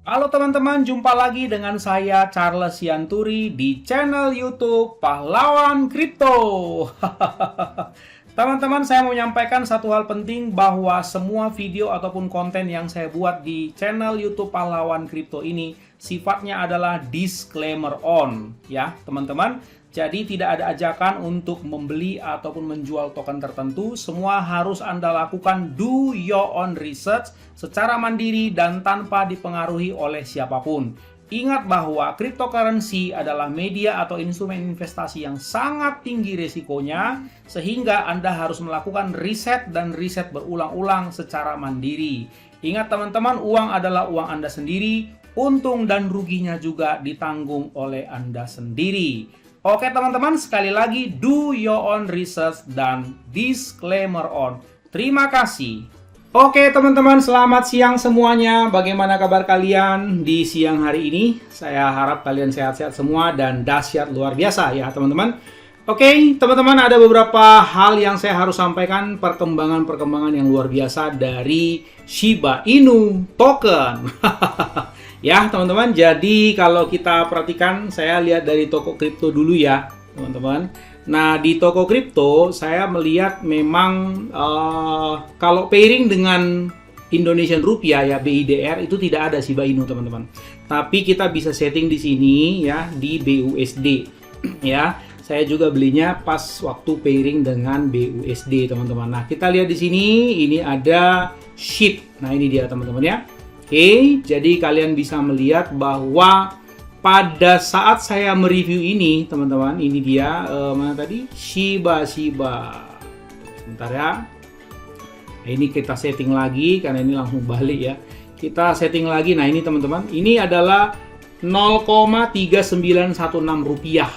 Halo teman-teman, jumpa lagi dengan saya Charles Sianturi di channel YouTube Pahlawan Kripto. Teman-teman, saya mau menyampaikan satu hal penting bahwa semua video ataupun konten yang saya buat di channel YouTube Pahlawan Kripto ini sifatnya adalah disclaimer on, ya teman-teman. Jadi tidak ada ajakan untuk membeli ataupun menjual token tertentu. Semua harus Anda lakukan do your own research secara mandiri dan tanpa dipengaruhi oleh siapapun. Ingat bahwa cryptocurrency adalah media atau instrumen investasi yang sangat tinggi risikonya, sehingga Anda harus melakukan riset dan riset berulang-ulang secara mandiri. Ingat teman-teman, uang adalah uang Anda sendiri, untung dan ruginya juga ditanggung oleh Anda sendiri. Oke teman-teman, sekali lagi do your own research dan disclaimer on. Terima kasih. Oke teman-teman, selamat siang semuanya. Bagaimana kabar kalian di siang hari ini? Saya harap kalian sehat-sehat semua dan dahsyat luar biasa ya teman-teman. Oke teman-teman, ada beberapa hal yang saya harus sampaikan, perkembangan-perkembangan yang luar biasa dari Shiba Inu token. Ya teman-teman, jadi kalau kita perhatikan, saya lihat dari toko kripto dulu ya teman-teman. Nah di toko kripto saya melihat memang kalau pairing dengan Indonesian Rupiah ya BIDR itu tidak ada Shiba Inu teman-teman. Tapi kita bisa setting di sini ya di BUSD ya. Saya juga belinya pas waktu pairing dengan BUSD teman-teman. Nah kita lihat di sini ini ada SHIB. Nah ini dia teman-teman ya. Oke, jadi kalian bisa melihat bahwa pada saat saya mereview ini, teman-teman, ini dia mana tadi? Shiba. Sebentar ya. Nah, ini kita setting lagi karena ini langsung balik ya. Kita setting lagi. Nah, ini teman-teman, ini adalah 0,3916 rupiah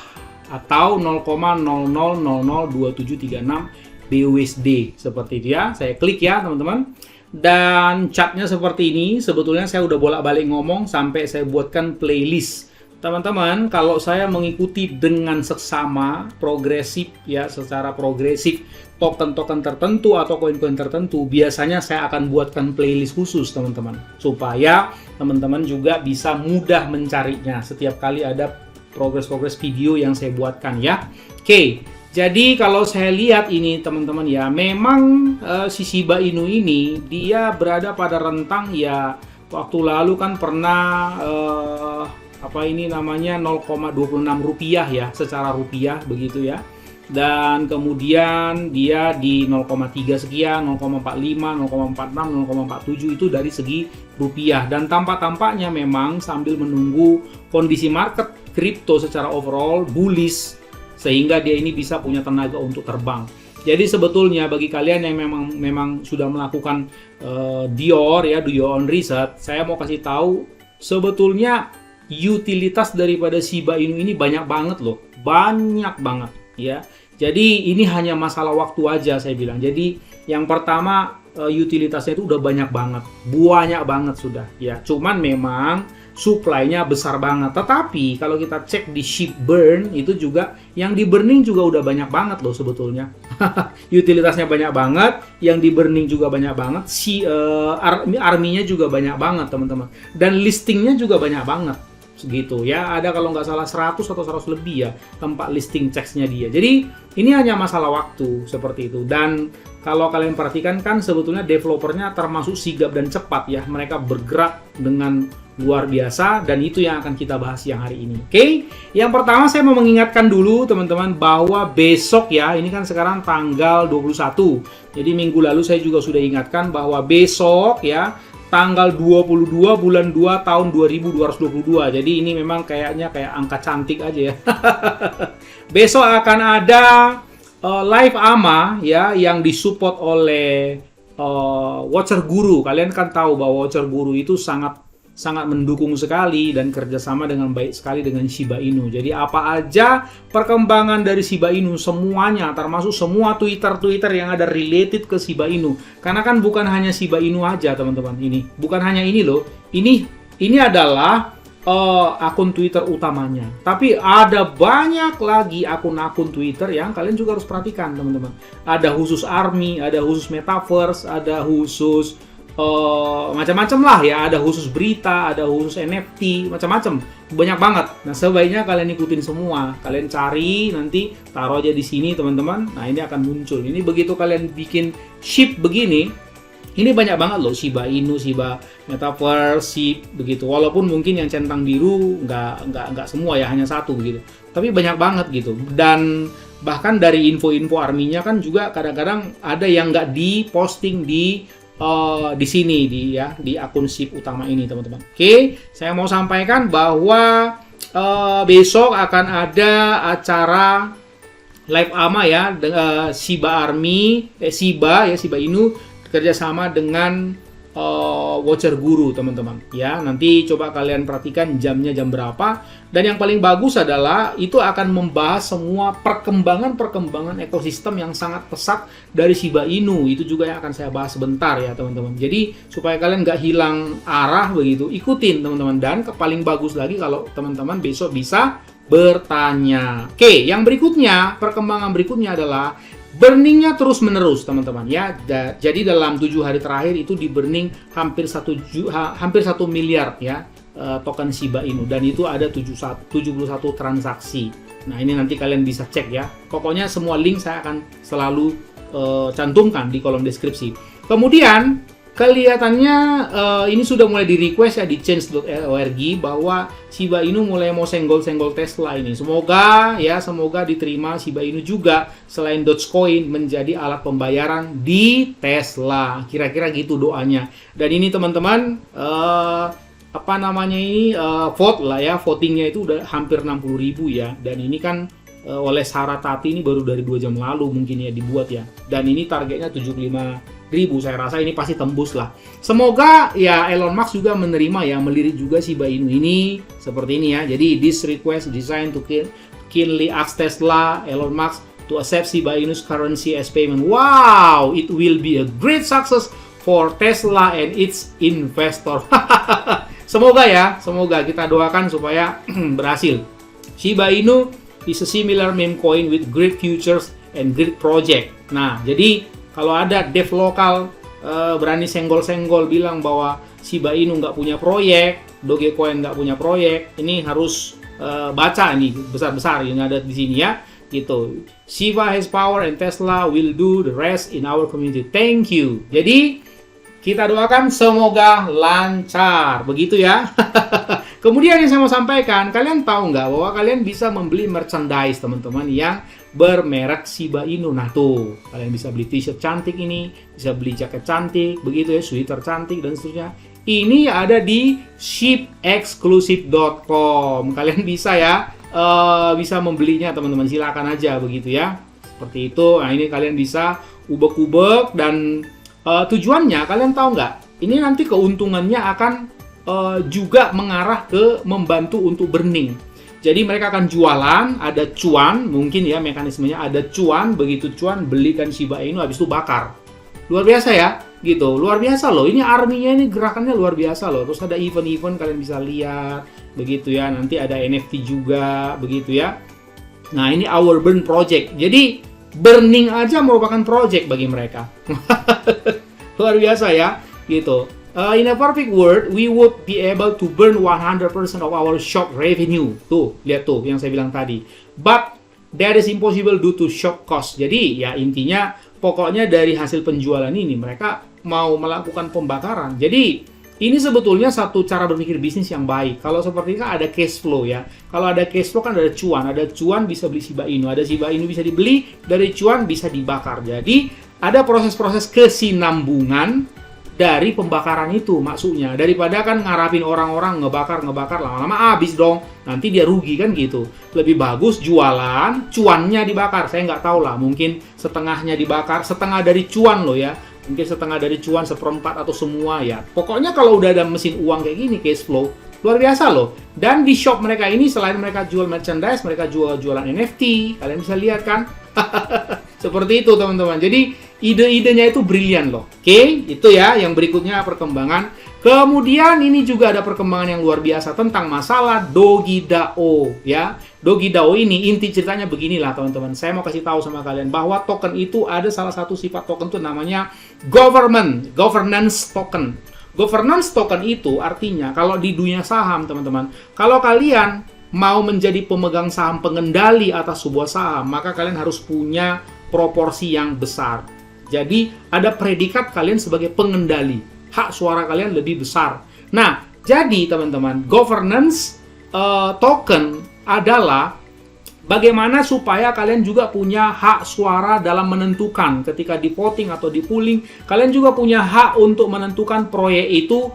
atau 0,00002736 BUSD seperti itu ya. Saya klik ya, teman-teman. Dan chartnya seperti ini. Sebetulnya saya udah bolak-balik ngomong sampai saya buatkan playlist. Teman-teman, kalau saya mengikuti dengan seksama, progresif ya, secara progresif token-token tertentu atau koin-koin tertentu, biasanya saya akan buatkan playlist khusus teman-teman, supaya teman-teman juga bisa mudah mencarinya setiap kali ada progres-progres video yang saya buatkan ya. Oke. Jadi kalau saya lihat ini teman-teman ya, memang si Shiba Inu ini dia berada pada rentang ya, waktu lalu kan pernah apa ini namanya 0,26 rupiah ya, secara rupiah begitu ya. Dan kemudian dia di 0,3 sekian, 0,45, 0,46, 0,47 itu dari segi rupiah. Dan tampak-tampaknya memang sambil menunggu kondisi market kripto secara overall bullish, sehingga dia ini bisa punya tenaga untuk terbang. Jadi sebetulnya bagi kalian yang memang sudah melakukan do your own research, saya mau kasih tahu sebetulnya utilitas daripada Shiba Inu ini banyak banget loh, banyak banget ya. Jadi ini hanya masalah waktu aja saya bilang. Jadi yang pertama utilitasnya itu udah banyak banget sudah ya. Cuman memang supply-nya besar banget. Tetapi kalau kita cek di SHIB burn itu juga yang di burning juga udah banyak banget loh sebetulnya. Utilitasnya banyak banget, yang di burning juga banyak banget, army-nya juga banyak banget teman-teman. Dan listingnya juga banyak banget. Segitu ya, ada kalau nggak salah 100 atau 100 lebih ya tempat listing checks-nya dia. Jadi ini hanya masalah waktu seperti itu. Dan kalau kalian perhatikan kan sebetulnya developernya termasuk sigap dan cepat ya. Mereka bergerak dengan luar biasa dan itu yang akan kita bahas siang hari ini. Oke, yang pertama saya mau mengingatkan dulu teman-teman bahwa besok ya, ini kan sekarang tanggal 21. Jadi minggu lalu saya juga sudah ingatkan bahwa besok ya tanggal 22 bulan 2 tahun 2222. Jadi ini memang kayaknya kayak angka cantik aja ya. Besok akan ada live AMA ya yang disupport oleh Watcher Guru. Kalian kan tahu bahwa Watcher Guru itu sangat mendukung sekali dan kerjasama dengan baik sekali dengan Shiba Inu. Jadi apa aja perkembangan dari Shiba Inu semuanya, termasuk semua Twitter yang ada related ke Shiba Inu. Karena kan bukan hanya Shiba Inu aja teman-teman ini, bukan hanya ini loh. Ini adalah akun Twitter utamanya. Tapi ada banyak lagi akun-akun Twitter yang kalian juga harus perhatikan teman-teman. Ada khusus Army, ada khusus Metaverse, ada khusus macam-macam lah ya, ada khusus berita, ada khusus NFT, macam-macam, banyak banget. Nah, sebaiknya kalian ikutin semua, kalian cari, nanti taruh aja di sini teman-teman. Nah, ini akan muncul. Ini begitu kalian bikin ship begini, ini banyak banget loh, Shiba Inu, Shiba Metaverse, SHIB begitu. Walaupun mungkin yang centang biru nggak semua ya, hanya satu begitu. Tapi banyak banget gitu. Dan bahkan dari info-info arminya kan juga kadang-kadang ada yang nggak diposting di sini di akun SHIB utama ini teman-teman. Oke, saya mau sampaikan bahwa besok akan ada acara live AMA ya, Shiba Army, Shiba Inu kerjasama dengan Watcher Guru teman-teman ya. Nanti coba kalian perhatikan jamnya jam berapa, dan yang paling bagus adalah itu akan membahas semua perkembangan ekosistem yang sangat pesat dari Shiba Inu. Itu juga yang akan saya bahas sebentar ya teman-teman. Jadi supaya kalian nggak hilang arah begitu, ikutin teman-teman. Dan paling bagus lagi kalau teman-teman besok bisa bertanya. Oke, yang berikutnya, perkembangan berikutnya adalah burningnya terus menerus teman-teman ya. Jadi dalam 7 hari terakhir itu di burning hampir 1 miliar ya token Shiba Inu, dan itu ada 71 transaksi. Nah, ini nanti kalian bisa cek ya. Pokoknya semua link saya akan selalu cantumkan di kolom deskripsi. Kemudian kelihatannya ini sudah mulai di request ya di change.org bahwa Shiba Inu mulai mau senggol-senggol Tesla ini. Semoga diterima Shiba Inu juga selain Dogecoin menjadi alat pembayaran di Tesla. Kira-kira gitu doanya. Dan ini teman-teman vote lah ya, votingnya itu udah hampir 60.000 ya. Dan ini kan oleh Sarah Tati ini baru dari 2 jam lalu mungkin ya dibuat ya. Dan ini targetnya 75.000, saya rasa ini pasti tembus lah. Semoga ya Elon Musk juga menerima ya, melirik juga Shiba Inu ini seperti ini ya. Jadi this request designed to keenly ask Tesla Elon Musk to accept Shiba Inu's currency as payment. Wow, it will be a great success for Tesla and its investor. Semoga kita doakan supaya berhasil. Shiba Inu is a similar meme coin with great futures and great project. Nah, jadi kalau ada dev lokal berani senggol-senggol bilang bahwa Shiba Inu nggak punya proyek, Dogecoin nggak punya proyek, ini harus baca nih besar-besar yang ada di sini ya, gitu. Shiba has power and Tesla will do the rest in our community. Thank you. Jadi kita doakan semoga lancar, begitu ya. Kemudian yang saya mau sampaikan, kalian tahu nggak bahwa kalian bisa membeli merchandise teman-teman yang bermerek Shiba Inu. Nah tuh, kalian bisa beli t-shirt cantik ini, bisa beli jaket cantik, begitu ya, sweater cantik dan seterusnya. Ini ada di shipexclusive.com. Kalian bisa ya, bisa membelinya teman-teman, silakan aja begitu ya. Seperti itu. Nah ini kalian bisa ubek-ubek dan tujuannya kalian tahu nggak? Ini nanti keuntungannya akan juga mengarah ke membantu untuk burning. Jadi mereka akan jualan, ada cuan, mungkin ya mekanismenya ada cuan, begitu cuan belikan Shiba Inu, habis itu bakar. Luar biasa ya, gitu. Luar biasa loh, ini arminya ini gerakannya luar biasa loh. Terus ada event-event kalian bisa lihat, begitu ya. Nanti ada NFT juga, begitu ya. Nah ini Our Burn Project. Jadi burning aja merupakan project bagi mereka. Luar biasa ya, gitu. In a perfect world, we would be able to burn 100% of our shop revenue. Tuh, lihat tuh yang saya bilang tadi. But that is impossible due to shop cost. Jadi ya intinya pokoknya dari hasil penjualan ini mereka mau melakukan pembakaran. Jadi ini sebetulnya satu cara berpikir bisnis yang baik. Kalau seperti ini kan ada cash flow ya. Kalau ada cash flow kan ada cuan bisa beli Shiba Inu, ada Shiba Inu bisa dibeli, dari cuan bisa dibakar. Jadi ada proses-proses kesinambungan dari pembakaran itu maksudnya, daripada kan ngarapin orang-orang ngebakar lama-lama habis dong, nanti dia rugi kan gitu. Lebih bagus jualan, cuannya dibakar. Saya nggak tahu lah, mungkin setengahnya dibakar, setengah dari cuan loh ya, mungkin setengah dari cuan, seperempat atau semua ya. Pokoknya kalau udah ada mesin uang kayak gini, cash flow luar biasa loh. Dan di shop mereka ini selain mereka jual merchandise, mereka jualan NFT, kalian bisa lihat kan. Seperti itu teman-teman. Jadi ide-idenya itu brilian loh. Oke, itu ya yang berikutnya perkembangan Kemudian ini juga ada perkembangan yang luar biasa tentang masalah DogiDAO ya. DogiDAO ini inti ceritanya beginilah teman-teman. Saya mau kasih tahu sama kalian bahwa token itu ada salah satu sifat token itu namanya governance token. Governance token itu artinya kalau di dunia saham teman-teman, kalau kalian mau menjadi pemegang saham pengendali atas sebuah saham, maka kalian harus punya proporsi yang besar. Jadi ada predikat kalian sebagai pengendali. Hak suara kalian lebih besar. Nah, jadi teman-teman, governance token adalah bagaimana supaya kalian juga punya hak suara dalam menentukan ketika di voting atau di polling, kalian juga punya hak untuk menentukan proyek itu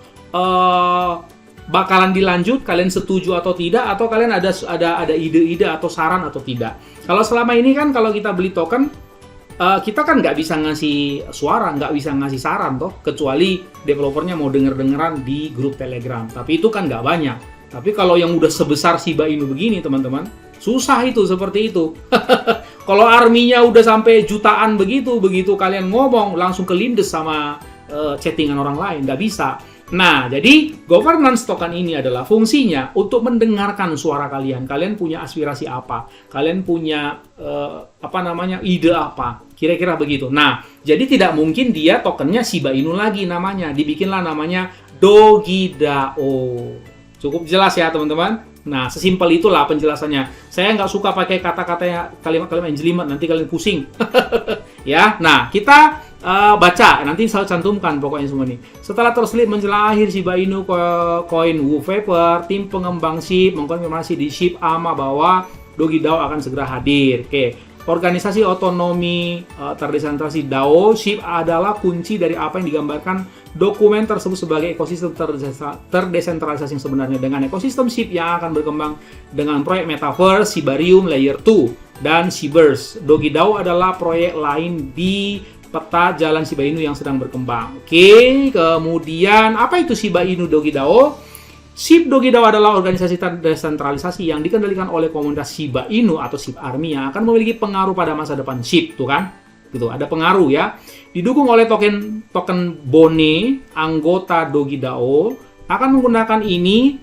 bakalan dilanjut, kalian setuju atau tidak, atau kalian ada ide-ide atau saran atau tidak. Kalau selama ini kan kalau kita beli token, kita kan nggak bisa ngasih suara, nggak bisa ngasih saran toh, kecuali developernya mau denger-dengeran di grup Telegram. Tapi itu kan nggak banyak. Tapi kalau yang udah sebesar Shiba Inu begini teman-teman, susah itu seperti itu. Kalau arminya udah sampai jutaan begitu kalian ngomong langsung kelindes sama chattingan orang lain, nggak bisa. Nah, jadi governance token ini adalah fungsinya untuk mendengarkan suara kalian. Kalian punya aspirasi apa? Kalian punya ide apa? Kira-kira begitu. Nah, jadi tidak mungkin dia tokennya Shiba Inu lagi namanya. Dibikinlah namanya DogiDAO. Cukup jelas ya, teman-teman? Nah, sesimpel itulah penjelasannya. Saya nggak suka pakai kata-katanya kalimat-kalimat yang jelimet, nanti kalian pusing. Ya, nah kita baca, nanti saya cantumkan pokoknya semua ini. Setelah terselip menjelang akhir Shiba Inu koin Wu Vapor, tim pengembang SHIB mengkonfirmasi di SHIB AMA bahwa DogiDAO akan segera hadir. Oke, organisasi otonomi terdesentralisasi DAO, SHIB adalah kunci dari apa yang digambarkan dokumen tersebut sebagai ekosistem terdesentralisasi yang sebenarnya, dengan ekosistem SHIB yang akan berkembang dengan proyek Metaverse, Shibarium Layer 2, dan Shiberse. DogiDAO adalah proyek lain di peta jalan Shiba Inu yang sedang berkembang. Oke, kemudian apa itu Shiba Inu DogiDAO? SHIB DogiDAO adalah organisasi desentralisasi yang dikendalikan oleh komunitas Shiba Inu atau SHIB Army yang akan memiliki pengaruh pada masa depan SHIB, tuh kan? Gitu, ada pengaruh ya. Didukung oleh token Bone, anggota DogiDAO akan menggunakan ini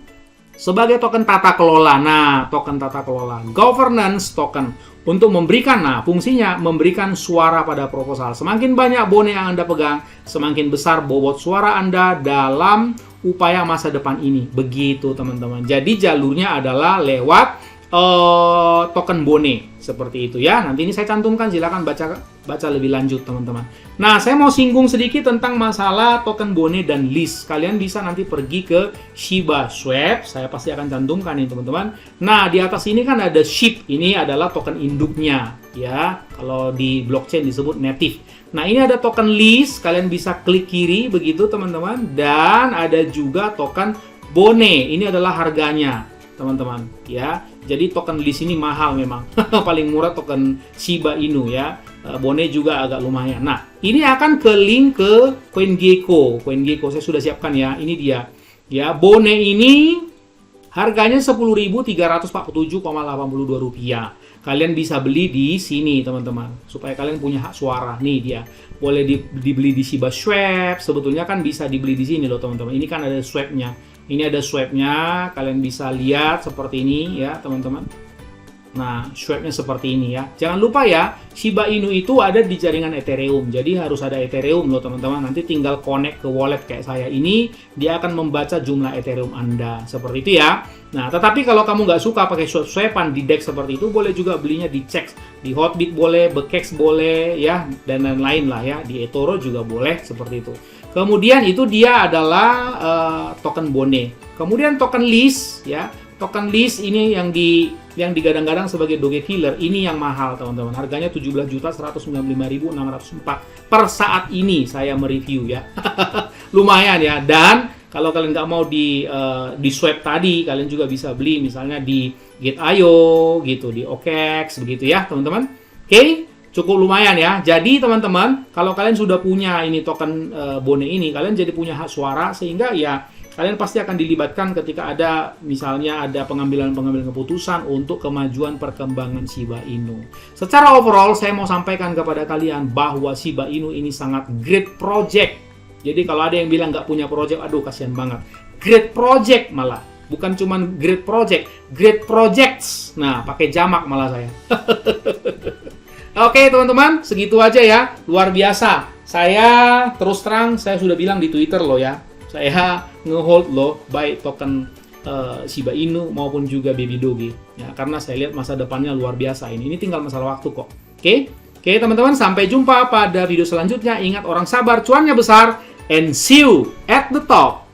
sebagai token tata kelola. Nah, token tata kelola, governance token, untuk memberikan, fungsinya memberikan suara pada proposal. Semakin banyak bone yang Anda pegang, semakin besar bobot suara Anda dalam upaya masa depan ini. Begitu teman-teman. Jadi jalurnya adalah lewat token bone, seperti itu ya. Nanti ini saya cantumkan, silakan baca lebih lanjut teman-teman. Nah, saya mau singgung sedikit tentang masalah token bone dan list. Kalian bisa nanti pergi ke Shiba Swap, saya pasti akan cantumkan ini teman-teman. Nah, di atas ini kan ada SHIB, ini adalah token induknya ya. Kalau di blockchain disebut native. Nah, ini ada token list, kalian bisa klik kiri begitu teman-teman. Dan ada juga token bone, ini adalah harganya teman-teman ya. Jadi token list ini mahal memang. Paling murah token Shiba Inu ya. Bone juga agak lumayan. Nah, ini akan ke link ke CoinGecko. CoinGecko saya sudah siapkan ya. Ini dia. Ya, Bone ini harganya Rp10.347,82. Kalian bisa beli di sini, teman-teman. Supaya kalian punya hak suara. Nih dia. Boleh dibeli di Shiba Swap. Sebetulnya kan bisa dibeli di sini loh, teman-teman. Ini kan ada swapnya. Ini ada swapnya, kalian bisa lihat seperti ini ya teman-teman. Nah, swapnya seperti ini ya. Jangan lupa ya, Shiba Inu itu ada di jaringan Ethereum. Jadi harus ada Ethereum loh teman-teman. Nanti tinggal connect ke wallet kayak saya ini, dia akan membaca jumlah Ethereum Anda. Seperti itu ya. Nah, tetapi kalau kamu nggak suka pakai swap-swapan di DEX seperti itu, boleh juga belinya di CEX. Di Hotbit boleh, Bekex boleh ya, dan lain-lain lah ya. Di eToro juga boleh seperti itu. Kemudian itu dia adalah token Bone. Kemudian token list ya. Token list ini yang digadang-gadang sebagai Doge Killer, ini yang mahal teman-teman. Harganya 17.195.604 per saat ini saya mereview ya. Lumayan ya. Dan kalau kalian nggak mau di swap tadi, kalian juga bisa beli misalnya di Gate.io gitu, di OKX begitu ya teman-teman. Oke. Cukup lumayan ya. Jadi teman-teman, kalau kalian sudah punya ini token Bone ini, kalian jadi punya hak suara, sehingga ya kalian pasti akan dilibatkan ketika ada misalnya ada pengambilan keputusan untuk kemajuan perkembangan Shiba Inu. Secara overall saya mau sampaikan kepada kalian bahwa Shiba Inu ini sangat great project Jadi kalau ada yang bilang nggak punya project, aduh kasihan banget. Great project malah. Bukan cuman great project, great projects. Nah, pakai jamak malah saya. Oke, teman-teman, segitu aja ya. Luar biasa. Saya terus terang, saya sudah bilang di Twitter loh ya. Saya ngehold loh, baik token Shiba Inu maupun juga Baby Doge. Ya, karena saya lihat masa depannya luar biasa ini. Ini tinggal masalah waktu kok. Oke, teman-teman, sampai jumpa pada video selanjutnya. Ingat, orang sabar, cuannya besar. And see you at the top.